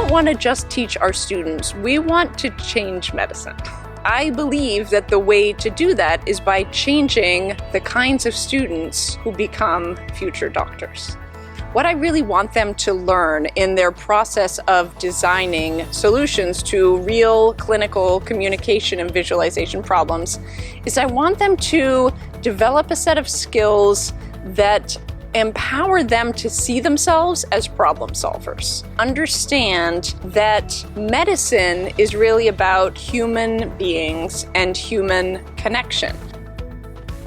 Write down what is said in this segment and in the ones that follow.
don't want to just teach our students, we want to change medicine. I believe that the way to do that is by changing the kinds of students who become future doctors. What I really want them to learn in their process of designing solutions to real clinical communication and visualization problems is I want them to develop a set of skills that empower them to see themselves as problem solvers. Understand that medicine is really about human beings and human connection.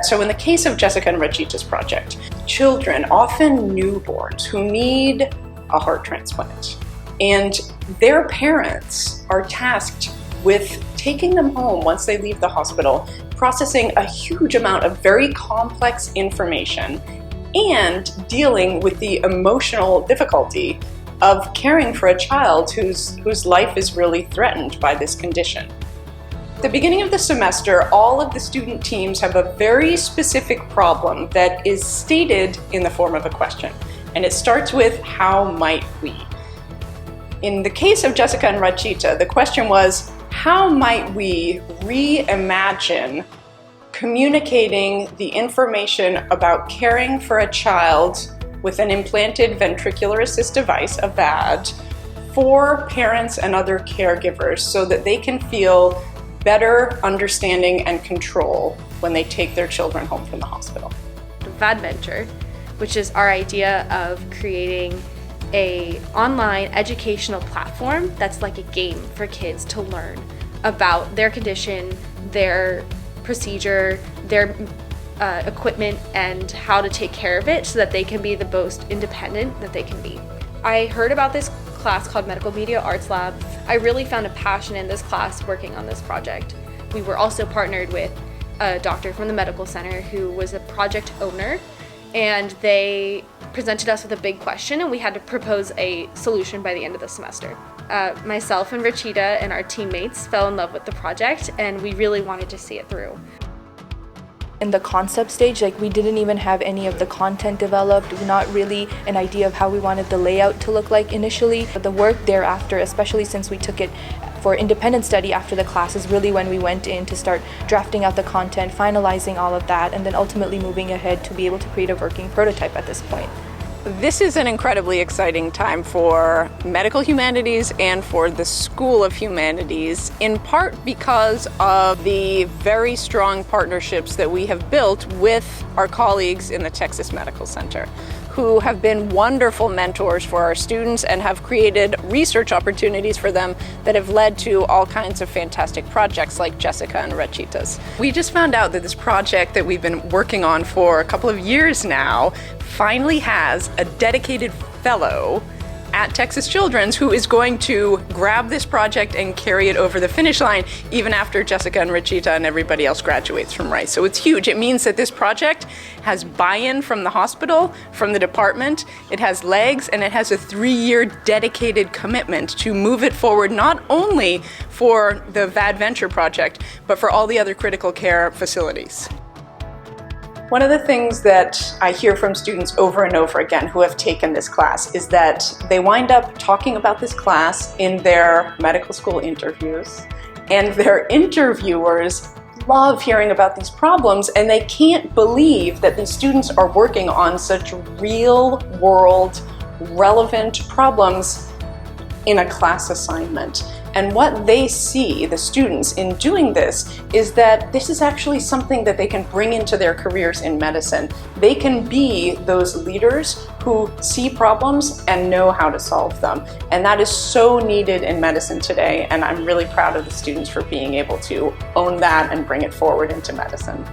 So in the case of Jessica and Rachita's project, children, often newborns, who need a heart transplant, and their parents are tasked with taking them home once they leave the hospital, processing a huge amount of very complex information, and dealing with the emotional difficulty of caring for a child whose life is really threatened by this condition. At the beginning of the semester, all of the student teams have a very specific problem that is stated in the form of a question. And it starts with, how might we? In the case of Jessica and Rachita, the question was, how might we reimagine communicating the information about caring for a child with an implanted ventricular assist device, a VAD, for parents and other caregivers so that they can feel better understanding and control when they take their children home from the hospital. VADventure, which is our idea of creating an online educational platform that's like a game for kids to learn about their condition, their procedure, their equipment, and how to take care of it so that they can be the most independent that they can be. I heard about this class called Medical Media Arts Lab. I really found a passion in this class working on this project. We were also partnered with a doctor from the medical center who was a project owner, and they presented us with a big question and we had to propose a solution by the end of the semester. Myself and Rachita and our teammates fell in love with the project and we really wanted to see it through. In the concept stage, we didn't even have any of the content developed, not really an idea of how we wanted the layout to look like initially. But the work thereafter, especially since we took it for independent study after the class, is really when we went in to start drafting out the content, finalizing all of that, and then ultimately moving ahead to be able to create a working prototype at this point. This is an incredibly exciting time for Medical Humanities and for the School of Humanities, in part because of the very strong partnerships that we have built with our colleagues in the Texas Medical Center, who have been wonderful mentors for our students and have created research opportunities for them that have led to all kinds of fantastic projects like Jessica and Rachita's. We just found out that this project that we've been working on for a couple of years now finally has a dedicated fellow at Texas Children's who is going to grab this project and carry it over the finish line even after Jessica and Rachita and everybody else graduates from Rice. So it's huge. It means that this project has buy-in from the hospital, from the department, it has legs, and it has a 3-year dedicated commitment to move it forward, not only for the VADventure project, but for all the other critical care facilities. One of the things that I hear from students over and over again who have taken this class is that they wind up talking about this class in their medical school interviews, and their interviewers love hearing about these problems, and they can't believe that these students are working on such real-world, relevant problems in a class assignment. And what they see, the students, in doing this is that this is actually something that they can bring into their careers in medicine. They can be those leaders who see problems and know how to solve them. And that is so needed in medicine today, and I'm really proud of the students for being able to own that and bring it forward into medicine.